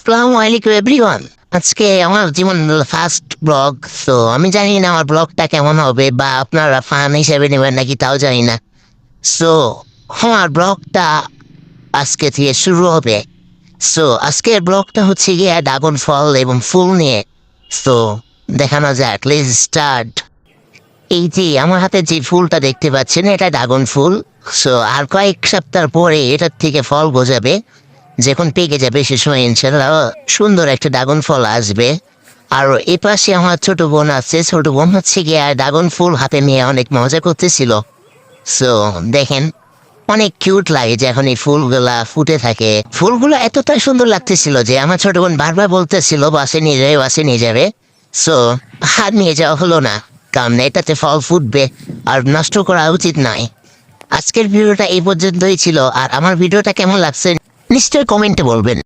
আসসালামু আলাইকুম এভরিওয়ান। আজকে আমার জীবন ফার্স্ট ব্লগ। তো আমি জানি না আমার ব্লগটা কেমন হবে বা আপনারা ফান হিসেবে নেবেন নাকি তাও জানি না। সো আমার ব্লগটা আজকে থেকে শুরু হবে। সো আজকের ব্লগটা হচ্ছে গিয়ে ড্রাগন ফল এবং ফুল নিয়ে। সো দেখানো যাক, লেটস স্টার্ট। এই যে আমার হাতে যে ফুলটা দেখতে পাচ্ছেন এটা ড্রাগন ফুল। সো আর কয়েক সপ্তাহ পরে এটার থেকে ফল গজাবে, যখন পেকে যাবে সে সময় ইনশাল্লাহ সুন্দর একটা ড্রাগন ফল আসবে। আর এ পাশে আমার ছোট বোন আছে, ছোট বোন হচ্ছে গিয়ে ড্রাগন ফুল হাতে নিয়ে অনেক মজা করতেছিল। সো দেখেন, অনেক কিউট লাগে যখন এই ফুলগুলা ফুটে থাকে। ফুলগুলো এতটাই সুন্দর লাগতেছিল যে আমার ছোট বোন বারবার বলতেছিল বাসে নিয়ে যাবে, বাসে নিয়ে যাবে। সো হাত নিয়ে যাওয়া হলো না, কারণ এটাতে ফল ফুটবে আর নষ্ট করা উচিত নয়। আজকের ভিডিওটা এই পর্যন্তই ছিল। আর আমার ভিডিওটা কেমন লাগছে নিশ্চয়ই কমেন্টে বলবেন।